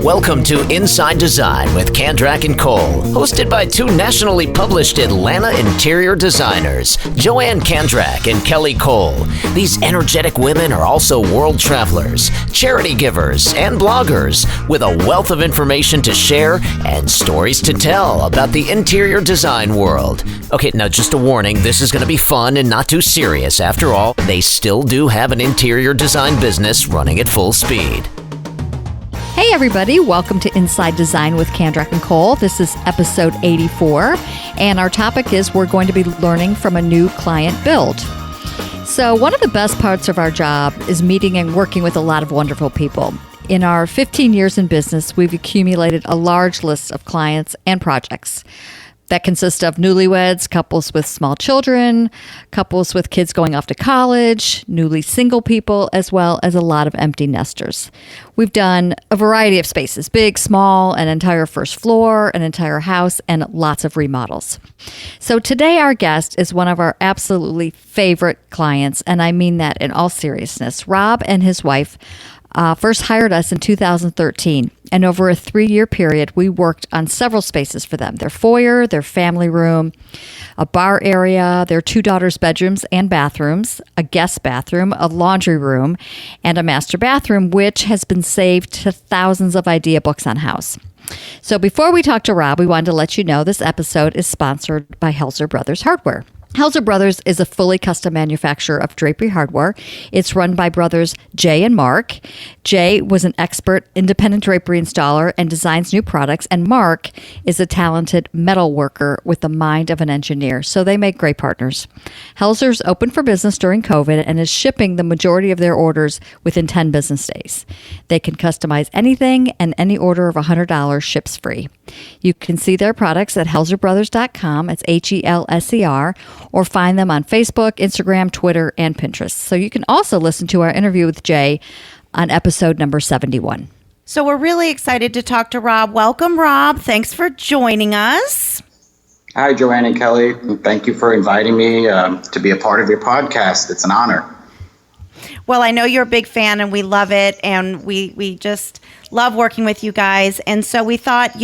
Welcome to Inside Design with Kandrak and Cole, hosted by two nationally published Atlanta interior designers, Joanne Kandrak and Kelly Cole. These energetic women are also world travelers, charity givers, and bloggers with a wealth of information to share and stories to tell about the interior design world. Okay, now just a warning, this is going to be fun and not too serious. After all, they still do have an interior design business running at full speed. Hey everybody, welcome to Inside Design with Kandrak and Cole. This is episode 84, and our topic is we're going to be learning from a new client build. So one of the best parts of our job is meeting and working with a lot of wonderful people. In our 15 years in business, we've accumulated a large list of clients and projects that consist of newlyweds, couples with small children, couples with kids going off to college, newly single people, as well as a lot of empty nesters. We've done a variety of spaces, big, small, an entire first floor, an entire house, and lots of remodels. So today our guest is one of our absolutely favorite clients, and I mean that in all seriousness. Rob and his wife first hired us in 2013, and over a 3-year period, we worked on several spaces for them: their foyer, their family room, a bar area, their 2 daughters' bedrooms and bathrooms, a guest bathroom, a laundry room, and a master bathroom, which has been saved to thousands of idea books on house. So before we talk to Rob, we wanted to let you know this episode is sponsored by Helzer Brothers Hardware. Helzer Brothers is a fully custom manufacturer of drapery hardware. It's run by brothers Jay and Mark. Jay was an expert independent drapery installer and designs new products, and Mark is a talented metal worker with the mind of an engineer, so they make great partners. Helzer's open for business during COVID and is shipping the majority of their orders within 10 business days. They can customize anything, and any order of $100 ships free. You can see their products at helzerbrothers.com. It's HELSER. Or find them on Facebook, Instagram, Twitter, and Pinterest. So you can also listen to our interview with Jay on episode number 71. So we're really excited to talk to Rob. Welcome, Rob. Thanks for joining us. Hi, Joanne and Kelly. Thank you for inviting me to be a part of your podcast. It's an honor. Well, I know you're a big fan, and we love it, and we just love working with you guys. And so we thought,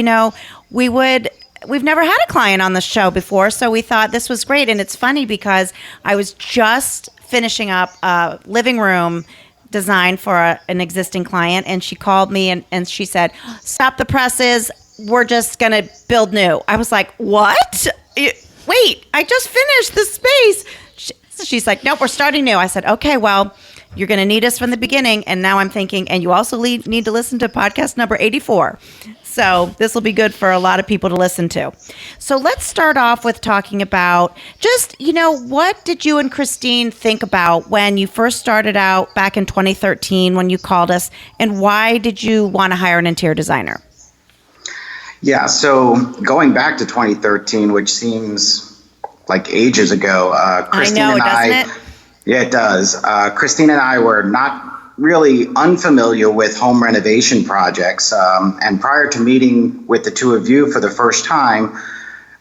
we've never had a client on the show before, so we thought this was great. And it's funny because I was just finishing up a living room design for an existing client, and she called me and she said, "Stop the presses. We're just going to build new." I was like, "What? Wait, I just finished the space." She's like, "Nope, we're starting new." I said, "Okay, well, you're going to need us from the beginning." And now I'm thinking, and you also need to listen to podcast number 84. So this will be good for a lot of people to listen to. So let's start off with talking about just, what did you and Christine think about when you first started out back in 2013 when you called us, and why did you want to hire an interior designer? Yeah, so going back to 2013, which seems like ages ago, Christine I know, and doesn't it? Yeah, it does. Christine and I were not really unfamiliar with home renovation projects. And prior to meeting with the two of you for the first time,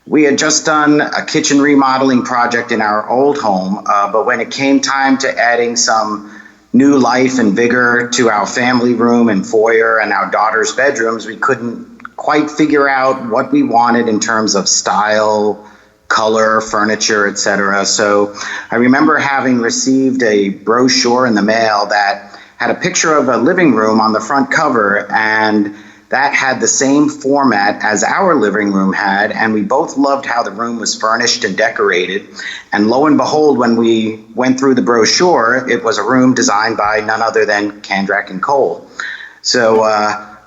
we had just done a kitchen remodeling project in our old home. But when it came time to adding some new life and vigor to our family room and foyer and our daughter's bedrooms, we couldn't quite figure out what we wanted in terms of style, color, furniture, etc. So I remember having received a brochure in the mail that had a picture of a living room on the front cover, and that had the same format as our living room had, and we both loved how the room was furnished and decorated. And lo and behold, when we went through the brochure, it was a room designed by none other than Kandrak and Cole. So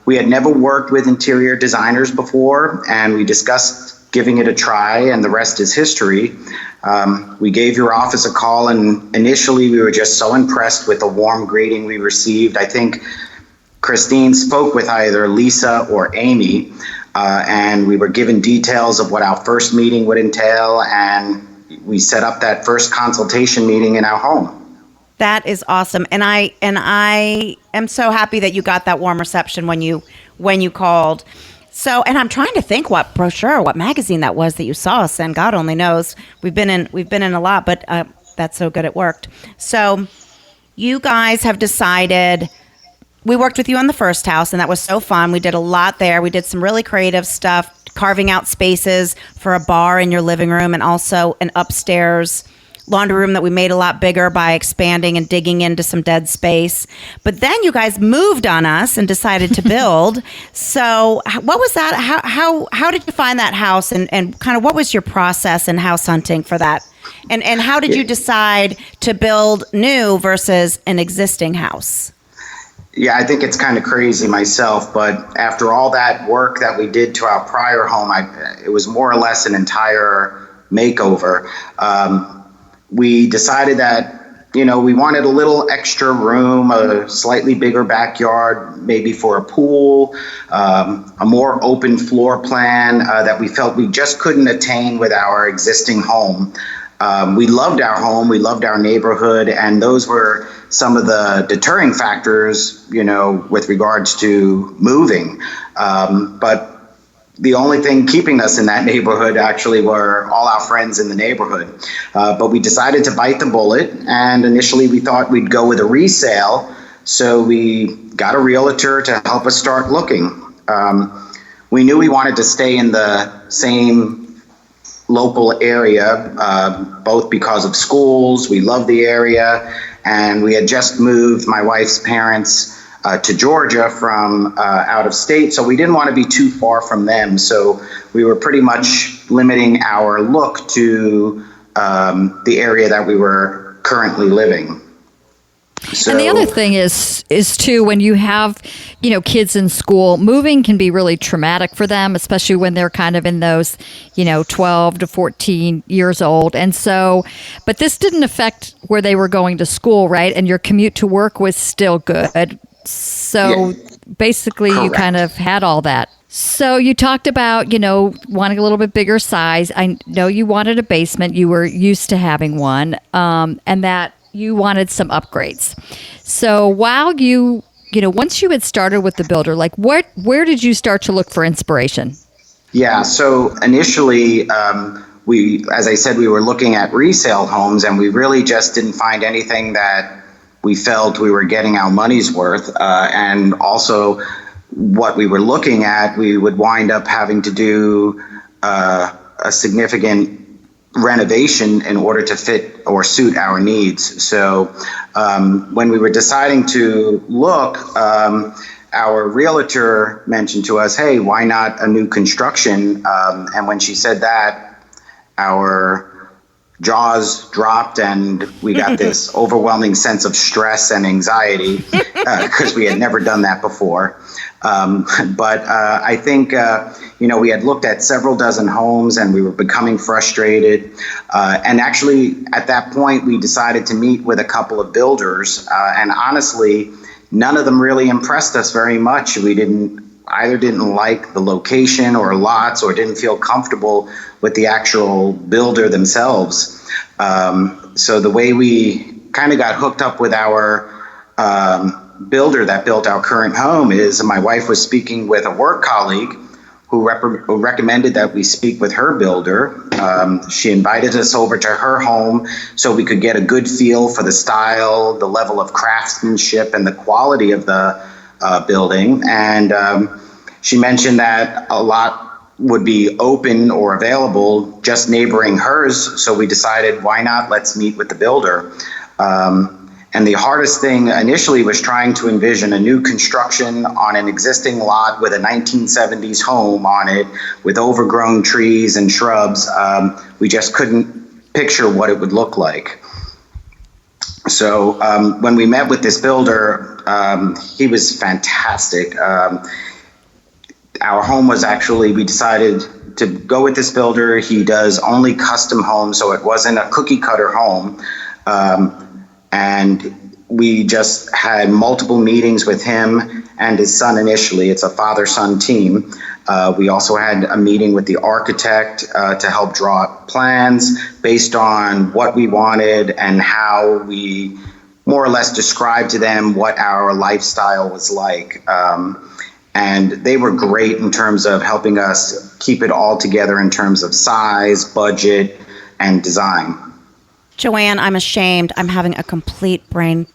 we had never worked with interior designers before, and we discussed giving it a try, and the rest is history. We gave your office a call, and initially we were just so impressed with the warm greeting we received. I think Christine spoke with either Lisa or Amy, and we were given details of what our first meeting would entail, and we set up that first consultation meeting in our home. That is awesome. And I am so happy that you got that warm reception when you called. So, and I'm trying to think what brochure, what magazine that was that you saw us in. God only knows. We've been in a lot, but that's so good it worked. So you guys have decided we worked with you on the first house, and that was so fun. We did a lot there. We did some really creative stuff, carving out spaces for a bar in your living room, and also an upstairs laundry room that we made a lot bigger by expanding and digging into some dead space. But then you guys moved on us and decided to build. So what was that? How did you find that house, and kind of what was your process in house hunting for that? And how did you decide to build new versus an existing house? Yeah, I think it's kind of crazy myself, but after all that work that we did to our prior home, it was more or less an entire makeover. We decided that, we wanted a little extra room, a slightly bigger backyard, maybe for a pool, a more open floor plan that we felt we just couldn't attain with our existing home. We loved our home, we loved our neighborhood, and those were some of the deterring factors, with regards to moving. But the only thing keeping us in that neighborhood actually were all our friends in the neighborhood. But we decided to bite the bullet, and initially we thought we'd go with a resale. So we got a realtor to help us start looking. We knew we wanted to stay in the same local area, both because of schools. We love the area, and we had just moved my wife's parents to Georgia from out of state, so we didn't want to be too far from them. So we were pretty much limiting our look to the area that we were currently living. So, and the other thing is too, when you have, kids in school, moving can be really traumatic for them, especially when they're kind of in those, 12 to 14 years old. And so, but this didn't affect where they were going to school, right? And your commute to work was still good. So basically correct. You kind of had all that. So you talked about, wanting a little bit bigger size. I know you wanted a basement. You were used to having one, and that you wanted some upgrades. So while once you had started with the builder, like where did you start to look for inspiration? Yeah, so initially, as I said, we were looking at resale homes, and we really just didn't find anything that we felt we were getting our money's worth. And also what we were looking at, we would wind up having to do a significant renovation in order to fit or suit our needs. So when we were deciding to look, our realtor mentioned to us, hey, why not a new construction? And when she said that, our jaws dropped, and we got this overwhelming sense of stress and anxiety because we had never done that before. But I think, we had looked at several dozen homes, and we were becoming frustrated. And actually, at that point, we decided to meet with a couple of builders. And honestly, none of them really impressed us very much. We didn't like the location or lots, or didn't feel comfortable with the actual builder themselves. So the way we kind of got hooked up with our builder that built our current home is my wife was speaking with a work colleague who recommended that we speak with her builder. She invited us over to her home so we could get a good feel for the style, the level of craftsmanship, and the quality of the building. And she mentioned that a lot would be open or available just neighboring hers. So we decided, why not? Let's meet with the builder. And the hardest thing initially was trying to envision a new construction on an existing lot with a 1970s home on it with overgrown trees and shrubs. We just couldn't picture what it would look like. So when we met with this builder, he was fantastic. Our home was actually, we decided to go with this builder. He does only custom homes, so it wasn't a cookie cutter home. And we just had multiple meetings with him and his son initially. It's a father-son team. We also had a meeting with the architect to help draw up plans based on what we wanted and how we more or less described to them what our lifestyle was like. And they were great in terms of helping us keep it all together in terms of size, budget, and design. Joanne, I'm ashamed. I'm having a complete brain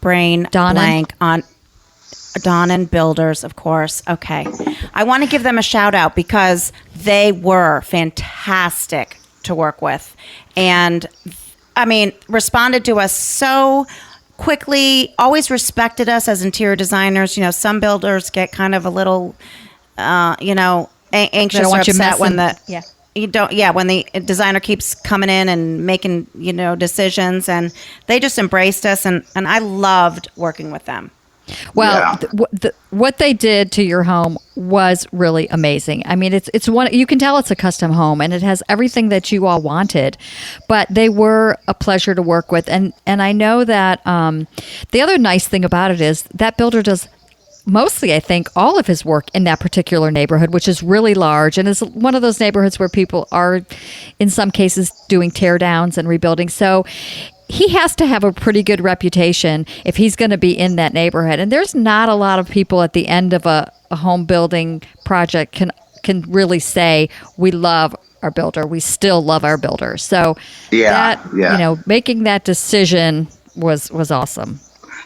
Donna? blank on. Donnan Builders, of course. Okay. I want to give them a shout out because they were fantastic to work with. And I mean, responded to us so quickly, always respected us as interior designers. You know, some builders get kind of a little, anxious or upset when when the designer keeps coming in and making, decisions, and they just embraced us, and I loved working with them. Well, what they did to your home was really amazing. I mean, it's one, you can tell it's a custom home, and it has everything that you all wanted, but they were a pleasure to work with. And I know that the other nice thing about it is that builder does mostly, I think, all of his work in that particular neighborhood, which is really large and is one of those neighborhoods where people are, in some cases, doing tear downs and rebuilding. So he has to have a pretty good reputation if he's going to be in that neighborhood. And there's not a lot of people at the end of a home building project can really say, we love our builder. We still love our builder. So making that decision was awesome.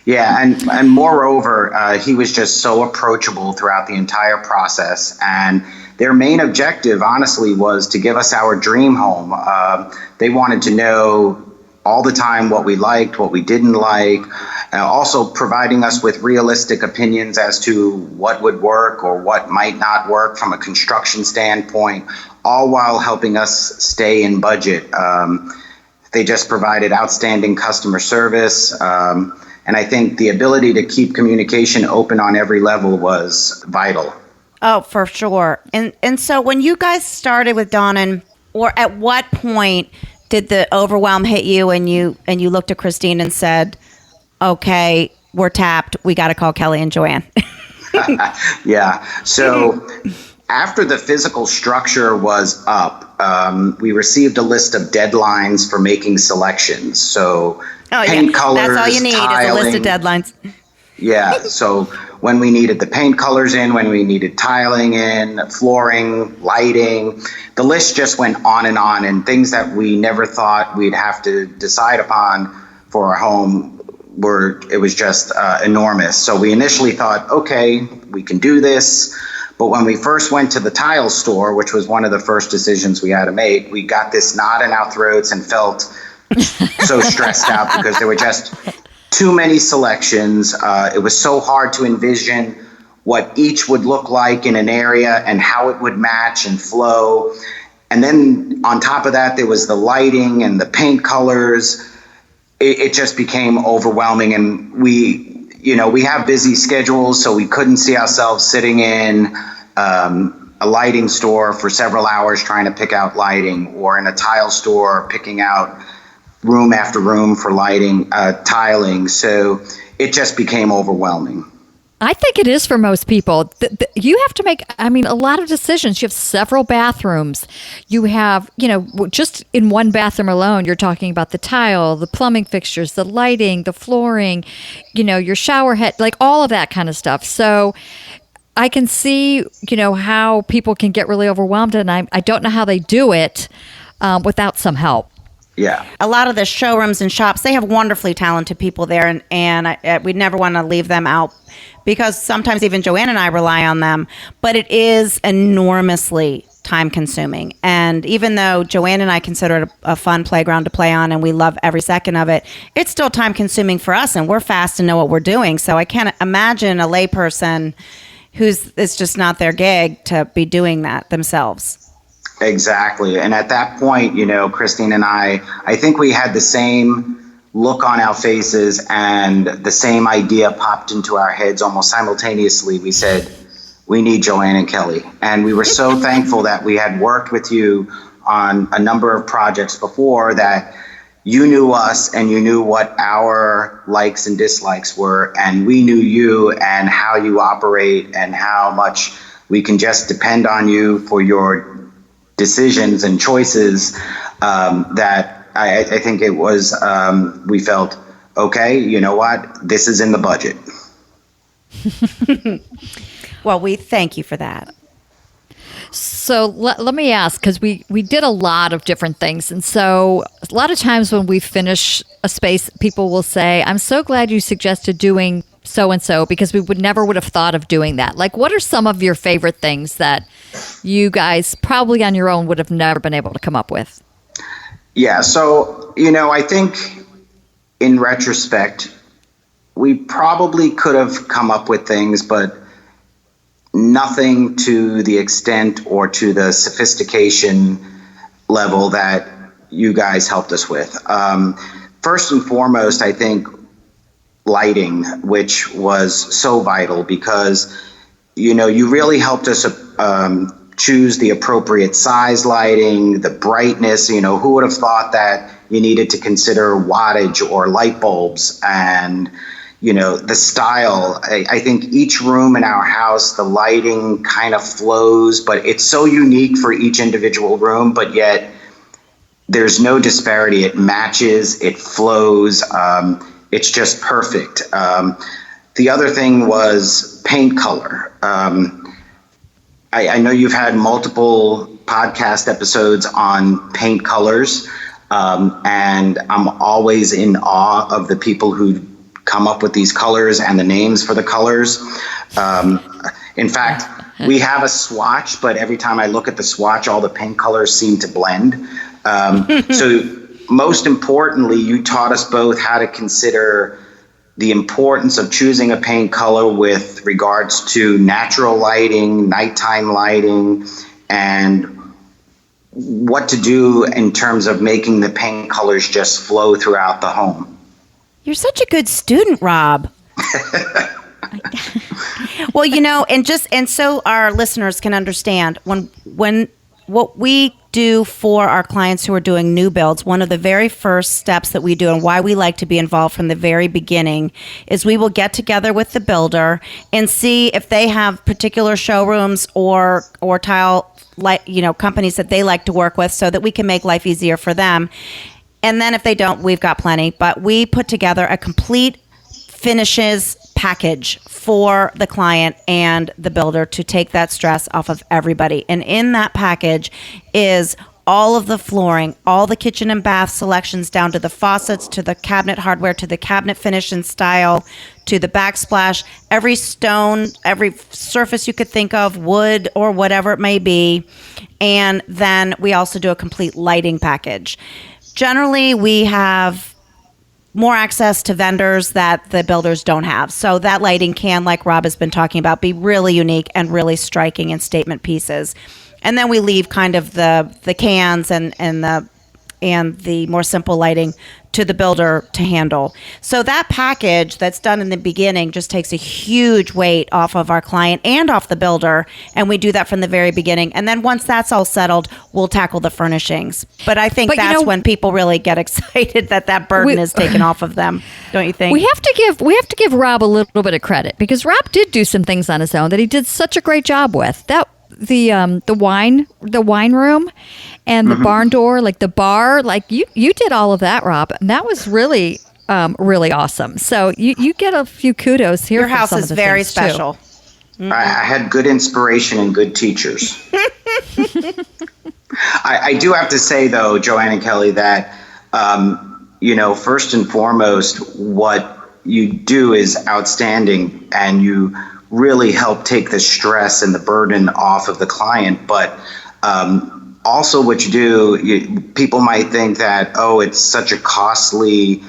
Yeah, and moreover, he was just so approachable throughout the entire process. And their main objective, honestly, was to give us our dream home. They wanted to know all the time what we liked, what we didn't like, also providing us with realistic opinions as to what would work or what might not work from a construction standpoint, all while helping us stay in budget. They just provided outstanding customer service. And I think the ability to keep communication open on every level was vital. Oh, for sure. And so when you guys started with Donnan, or at what point did the overwhelm hit you and you looked at Christine and said, okay, we're tapped. We got to call Kelly and Joanne. Yeah. So after the physical structure was up, we received a list of deadlines for making selections. So paint colors, that's all you need tiling. Is a list of deadlines. Yeah. So when we needed the paint colors in, when we needed tiling in, flooring, lighting, the list just went on, and things that we never thought we'd have to decide upon for our home it was just enormous. So we initially thought, okay, we can do this. But when we first went to the tile store, which was one of the first decisions we had to make, we got this knot in our throats and felt so stressed out because there were just too many selections. It was so hard to envision what each would look like in an area and how it would match and flow. And then on top of that, there was the lighting and the paint colors. It just became overwhelming. And we have busy schedules, so we couldn't see ourselves sitting in a lighting store for several hours trying to pick out lighting, or in a tile store picking out room after room for lighting, tiling. So it just became overwhelming. I think it is for most people. You have to make, a lot of decisions. You have several bathrooms. You have, just in one bathroom alone, you're talking about the tile, the plumbing fixtures, the lighting, the flooring, your shower head, like all of that kind of stuff. So I can see, how people can get really overwhelmed, and I don't know how they do it without some help. Yeah. A lot of the showrooms and shops, they have wonderfully talented people there, and we'd never want to leave them out because sometimes even Joanne and I rely on them, but it is enormously time consuming. And even though Joanne and I consider it a fun playground to play on and we love every second of it, it's still time consuming for us, and we're fast and know what we're doing. So I can't imagine a layperson it's just not their gig to be doing that themselves. Exactly. And at that point, Christine and I think we had the same look on our faces and the same idea popped into our heads almost simultaneously. We said, we need Joanne and Kelly. And we were so thankful that we had worked with you on a number of projects before, that you knew us and you knew what our likes and dislikes were, and we knew you and how you operate and how much we can just depend on you for your decisions and choices, that I think it was, we felt, okay, you know what, this is in the budget. Well, we thank you for that. So let me ask, because we did a lot of different things. And so a lot of times when we finish a space, people will say, I'm so glad you suggested doing so-and-so because we would have thought of doing that? Like, what are some of your favorite things that you guys probably on your own would have never been able to come up with? Yeah, so, I think in retrospect, we probably could have come up with things, but nothing to the extent or to the sophistication level that you guys helped us with. First and foremost, I think lighting, which was so vital because, you really helped us choose the appropriate size lighting, the brightness. Who would have thought that you needed to consider wattage or light bulbs and, the style. I think each room in our house, the lighting kind of flows, but it's so unique for each individual room, but yet there's no disparity. It matches, it flows. It's just perfect. The other thing was paint color. I know you've had multiple podcast episodes on paint colors, and I'm always in awe of the people who come up with these colors and the names for the colors. In fact, we have a swatch, but every time I look at the swatch, all the paint colors seem to blend. So most importantly, you taught us both how to consider the importance of choosing a paint color with regards to natural lighting, nighttime lighting, and what to do in terms of making the paint colors just flow throughout the home. You're such a good student, Rob. Well, and so our listeners can understand when what we do for our clients who are doing new builds, one of the very first steps that we do and why we like to be involved from the very beginning is we will get together with the builder and see if they have particular showrooms or tile companies that they like to work with so that we can make life easier for them. And then if they don't, we've got plenty. But we put together a complete finishes package for the client and the builder to take that stress off of everybody. And in that package is all of the flooring, all the kitchen and bath selections down to the faucets, to the cabinet hardware, to the cabinet finish and style, to the backsplash, every stone, every surface you could think of, wood or whatever it may be. And then we also do a complete lighting package. Generally, we have more access to vendors that the builders don't have. So that lighting can, like Rob has been talking about, be really unique and really striking in statement pieces. And then we leave kind of the cans and the more simple lighting to the builder to handle. So that package that's done in the beginning just takes a huge weight off of our client and off the builder. And we do that from the very beginning. And then once that's all settled, we'll tackle the furnishings. But I think that's when people really get excited that burden is taken off of them. Don't you think? We have to give Rob a little bit of credit because Rob did do some things on his own that he did such a great job with. The wine room and the barn door, like the bar, like you did all of that, Rob, and that was really really awesome. So you get a few kudos here. Your house is very special. I had good inspiration and good teachers. I do have to say though, Joanne and Kelly, that first and foremost, what you do is outstanding, and you really help take the stress and the burden off of the client. But also what you do, people might think that, it's such a costly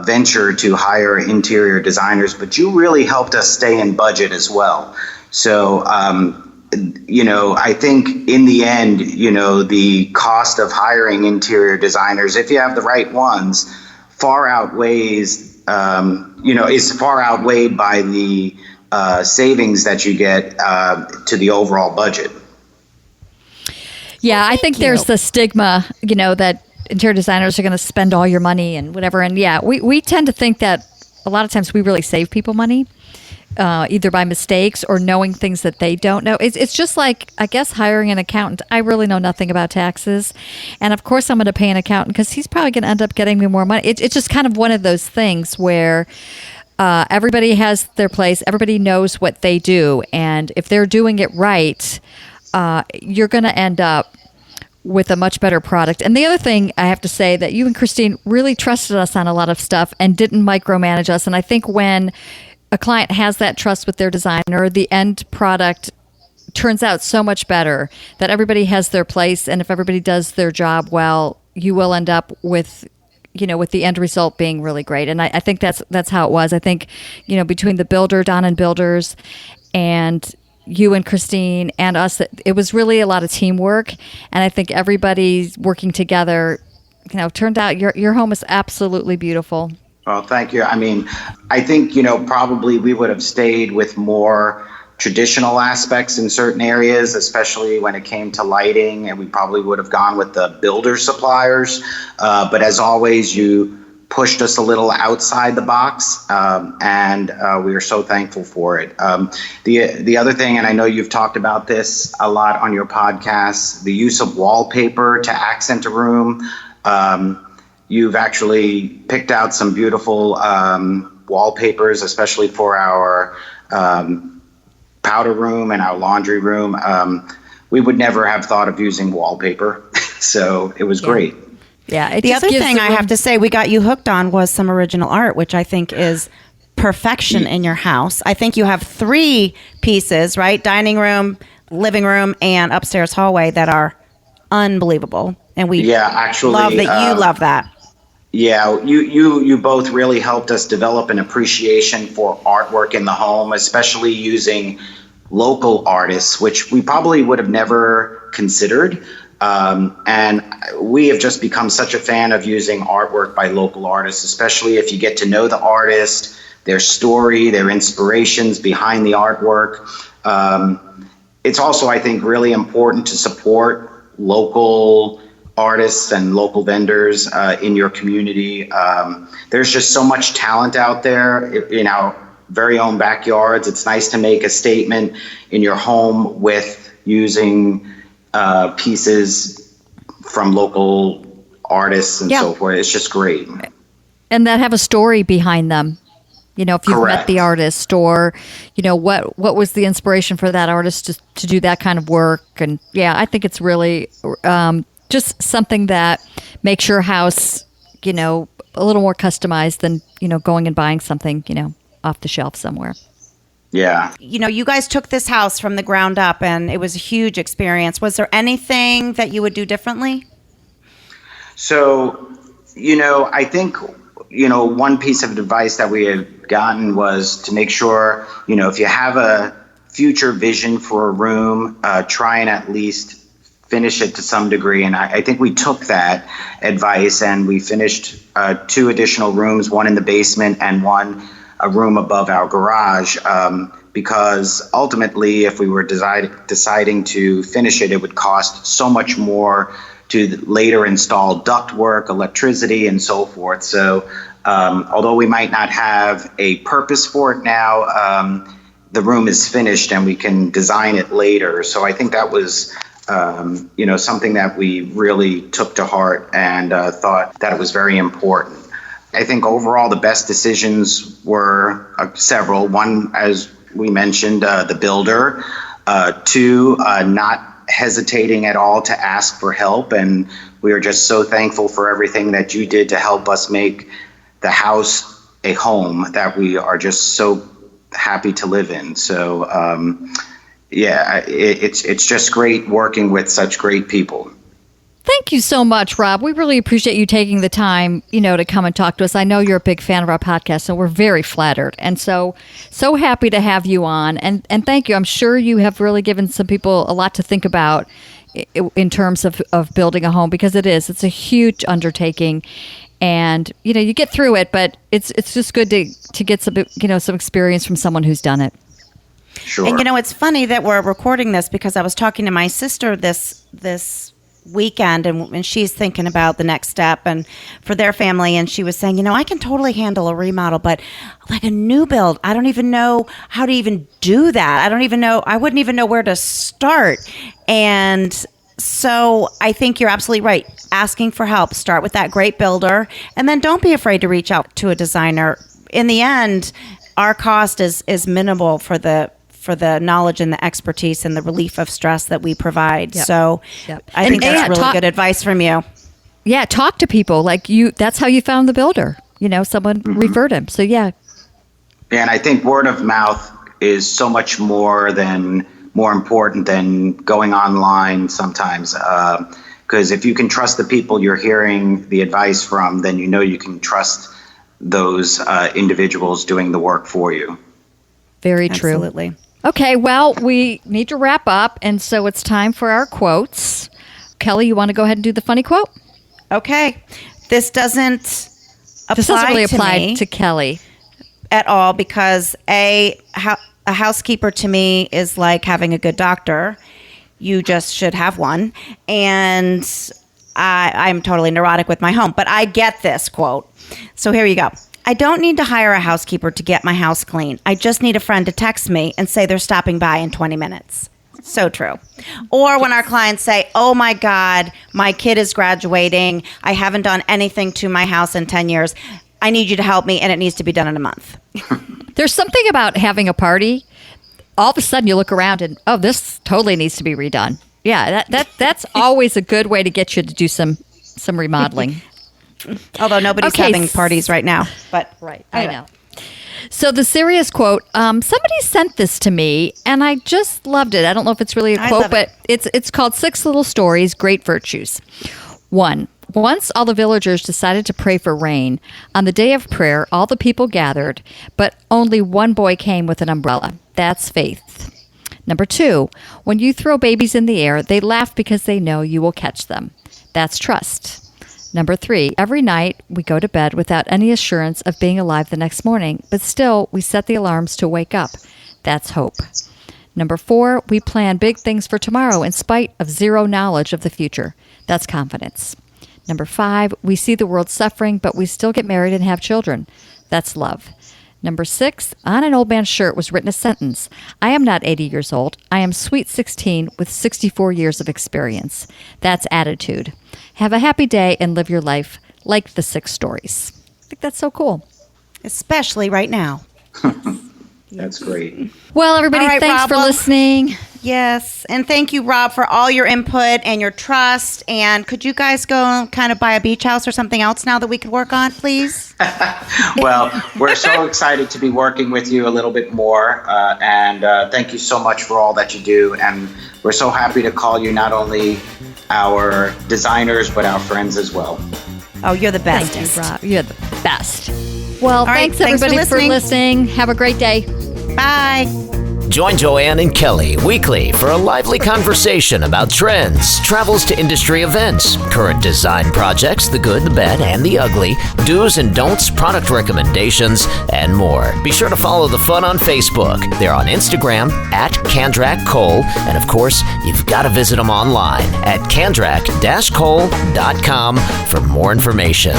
venture to hire interior designers, but you really helped us stay in budget as well. So, I think in the end, the cost of hiring interior designers, if you have the right ones, far outweighs, is far outweighed by the savings that you get to the overall budget. Yeah, I think there's the stigma, that interior designers are going to spend all your money and whatever. And yeah, we tend to think that a lot of times we really save people money, either by mistakes or knowing things that they don't know. It's just like, I guess, hiring an accountant. I really know nothing about taxes. And of course I'm going to pay an accountant because he's probably going to end up getting me more money. It's just kind of one of those things where everybody has their place. Everybody knows what they do. And if they're doing it right, you're going to end up with a much better product. And the other thing I have to say that you and Christine really trusted us on a lot of stuff and didn't micromanage us. And I think when a client has that trust with their designer, the end product turns out so much better, that everybody has their place, and if everybody does their job well, you will end up with the end result being really great. And I think that's how it was. I think, between the builder, Don and Builders, and you and Christine and us, it was really a lot of teamwork. And I think everybody working together, turned out your home is absolutely beautiful. Well, thank you. I mean, I think, probably we would have stayed with more traditional aspects in certain areas, especially when it came to lighting, and we probably would have gone with the builder suppliers. But as always, you pushed us a little outside the box, and we are so thankful for it. The other thing, and I know you've talked about this a lot on your podcast, the use of wallpaper to accent a room. You've actually picked out some beautiful wallpapers, especially for our powder room and our laundry room. We would never have thought of using wallpaper, so it was great. Yeah. The other thing I have to say we got you hooked on was some original art, which I think is perfection in your house. I think you have 3 pieces, right? Dining room, living room, and upstairs hallway that are unbelievable. And we love that you love that. Yeah, you both really helped us develop an appreciation for artwork in the home, especially using local artists, which we probably would have never considered. And we have just become such a fan of using artwork by local artists, especially if you get to know the artist, their story, their inspirations behind the artwork. It's also, I think, really important to support local artists and local vendors in your community. There's just so much talent out there in our very own backyards. It's nice to make a statement in your home with using pieces from local artists and so forth. It's just great. And that have a story behind them. If you've Correct. met the artist, or, what was the inspiration for that artist to do that kind of work. And I think it's really just something that makes your house, a little more customized than, going and buying something, off the shelf somewhere. Yeah. You guys took this house from the ground up, and it was a huge experience. Was there anything that you would do differently? So, I think, one piece of advice that we had gotten was to make sure, if you have a future vision for a room, try and at least finish it to some degree. And I think we took that advice, and we finished 2 additional rooms, one in the basement and a room above our garage, because ultimately, if we were deciding to finish it, it would cost so much more to later install ductwork, electricity, and so forth. So although we might not have a purpose for it now, the room is finished and we can design it later. So I think that was something that we really took to heart and thought that it was very important. I think overall the best decisions were several. One, as we mentioned, the builder. 2, not hesitating at all to ask for help. And we are just so thankful for everything that you did to help us make the house a home that we are just so happy to live in. So, it's just great working with such great people. Thank you so much, Rob. We really appreciate you taking the time, to come and talk to us. I know you're a big fan of our podcast, so we're very flattered. And so happy to have you on. And thank you. I'm sure you have really given some people a lot to think about in terms of building a home, because it's a huge undertaking. And, you get through it, but it's just good to get some experience from someone who's done it. Sure. And, it's funny that we're recording this, because I was talking to my sister this weekend, and she's thinking about the next step and for their family, and she was saying, I can totally handle a remodel, but like a new build, I don't even know how to even do that. I wouldn't even know where to start. And so I think you're absolutely right. Asking for help, start with that great builder, and then don't be afraid to reach out to a designer. In the end, our cost is minimal for the knowledge and the expertise and the relief of stress that we provide. Yep. So I think that's really good advice from you. Yeah, talk to people like you. That's how you found the builder. Someone referred him. So And I think word of mouth is so much more important than going online sometimes. Because if you can trust the people you're hearing the advice from, then you know you can trust those individuals doing the work for you. Very true. Absolutely. Okay, well, we need to wrap up, and so it's time for our quotes. Kelly, you want to go ahead and do the funny quote? Okay. This doesn't Really to apply me to Kelly. at all because a housekeeper to me is like having a good doctor. You just should have one. And I'm totally neurotic with my home, but I get this quote. So here you go. I don't need to hire a housekeeper to get my house clean. I just need a friend to text me and say they're stopping by in 20 minutes. So true. Or when our clients say, oh my God, my kid is graduating. I haven't done anything to my house in 10 years. I need you to help me and it needs to be done in a month. There's something about having a party. All of a sudden you look around and, oh, this totally needs to be redone. Yeah, that's always a good way to get you to do some remodeling. Although nobody's having parties right now. But right, I know. So the serious quote, somebody sent this to me, and I just loved it. I don't know if it's really a quote, but it's called 6 Little Stories, Great Virtues. 1. Once all the villagers decided to pray for rain. On the day of prayer, all the people gathered, but only one boy came with an umbrella. That's faith. Number 2, when you throw babies in the air, they laugh because they know you will catch them. That's trust. Number 3, every night we go to bed without any assurance of being alive the next morning, but still we set the alarms to wake up. That's hope. Number 4, we plan big things for tomorrow in spite of zero knowledge of the future. That's confidence. Number 5, we see the world suffering, but we still get married and have children. That's love. Number 6, on an old man's shirt was written a sentence. I am not 80 years old. I am sweet 16 with 64 years of experience. That's attitude. Have a happy day and live your life like the 6 stories. I think that's so cool. especially right now. That's great. Well, everybody, All right, thanks Rob, for listening. Yes. And thank you, Rob, for all your input and your trust. And could you guys go kind of buy a beach house or something else now that we could work on, please? Well, we're so excited to be working with you a little bit more. And thank you so much for all that you do. And we're so happy to call you not only our designers, but our friends as well. Oh, you're the best. Thank you, Rob. You're the best. Well, right, thanks everybody for listening. Have a great day. Bye. Join Joanne and Kelly weekly for a lively conversation about trends, travels to industry events, current design projects, the good, the bad, and the ugly, do's and don'ts, product recommendations, and more. Be sure to follow the fun on Facebook. They're on Instagram at Kandrak-Cole, and of course, you've got to visit them online at kandrak-cole.com for more information.